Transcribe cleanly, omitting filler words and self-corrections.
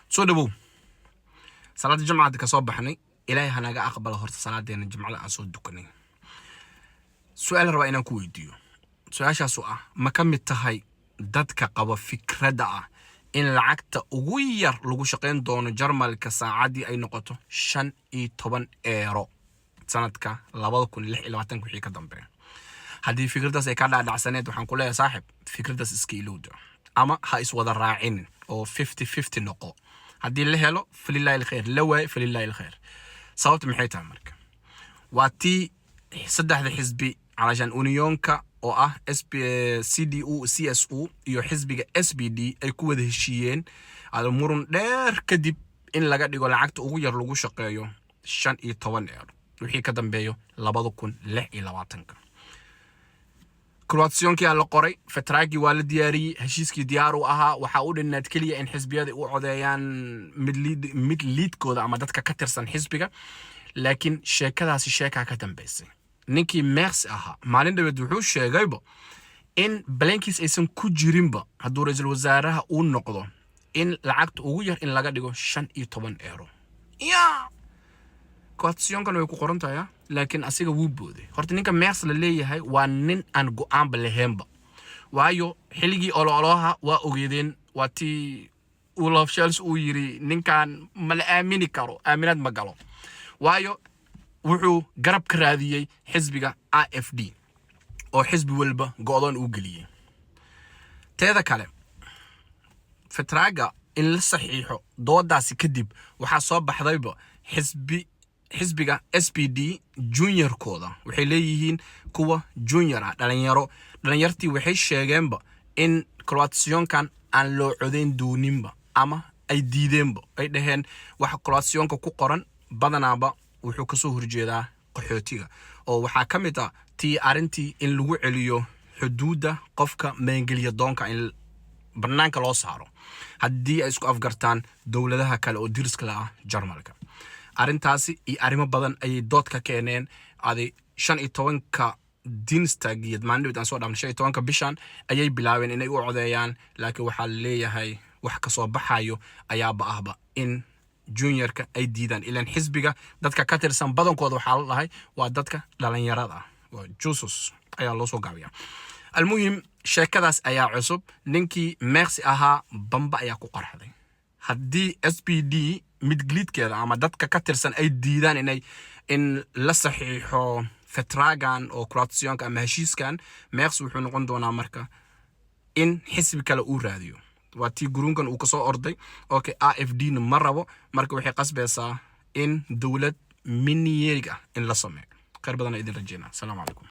soo dhawow salaada jumcada ka soo baxnay ilaahay hanaga aqbal horta salaadeena jumcada aan soo dukanay su'aal raba inaan ku weydiiyo su'aashaas ah ma ka mid tahay dadka qaba fikrada ah in lacagta ugu yar lagu shaqeyn doono Jarmalka saacadii ay noqoto 15 euro sanadka 2026 wixii ka dambeeya haddii fikradaas ay ka dhaadhacsaneed waxaan ku leeyahay saaxib fikradaas iska ilowda ama ha is wada raacin oo 50-50 noqo haddii la helo falillahi alkhair la waay falillahi alkhair sababta maxay tahay marka waa tii saddexda xisbi علشان أونيونكا أو CDU CSU iyo xisbiga SPD ay ku wada heshiiyeen almurun dheer kadib in laga dhigo lacagta ugu yar lagu shaqeeyo 15 euro wixii ka dambeeyo 2026 Croatianki la qoray fatraagi waa la diyaariyay heshiiskii diyaar u ahaa waxa uu dhinaad kaliya in xisbiyada u codeeyaan mid leadkooda ama dadka ka tirsan xisbiga laakiin sheekadaasi sheeka ka dambeysay ninkii Merz ahaa maalin dhaweed wuxuu sheegayba in blankiis aysan ku jirinba hadduu ra'iisul wasaaraha uu noqdo in lacagta ugu yar in laga dhigo 15 euro Croatiankan way ku qoran tahay laakiin asiga wuu booday horta ninka Merz la leeyahay waa nin aan go'aan baleheenba waayo xiligii ololaha waa ogeedeen waati Olaf Scholz uu yiri ninkan ma la aamini karo aaminad ma galo waayo wuxuu garab ka raadiyay xisbiga AFD oo xisbi walba go'doon u galiyay teeda kale fatraga in la saxiixo doodaasi kadib waxa soo baxdayba xisbiga SPD junior kooda waxay leeyihiin kuwa junior ah dhalinyartii waxay sheegeenba in Croatiankan aan loo codeyn dooninba ama ay diideenba ay dhaheen waxa Croatianka ku qoran badanaaba wuxuu ka soo horjeedaa qaxootiga oo waxa ka mid ah tii arintii in lagu celiyo xuduuda qofka meengeliya doonka in barnaanka loo saaro haddii ay isku afgartaan dawladaha kale oo diriska la ah Jarmalka arintaasi iyo arimo badan ay dood ka keeneen adi 15ka Dienstagiyad maandhood aan soo dhaafnay 15ka bishan ayay bilaabeen inay u codeeyaan laakiin waxa leeyahay wax ka soo baxayo ayaaba ahba in juniorka ay diidaan ilaan xisbiga dadka ka tirsan badankooda waxa la dhahay waa dadka dhalinyarada waa jusus ayaa loo soo gaabiyaa almuhim sheekadaas ayaa cusub ninkii Merz ahaa bamba ayaa ku qarxday haddii SPD midglidkeeda ama dadka ka tirsan ay diidaan in la saxiixo fatragan oo Croatianka ama heshiiskan Merz wuxuu noqon doonaa marka in xisbi kale uu raadiyo waati gurunkan uu ka soo orday okay AFD ma rabo marka waxay qasbaysaa in dawlad miniyeriga in la sameeyo qeyr badan idin rajeena assalamu alaykum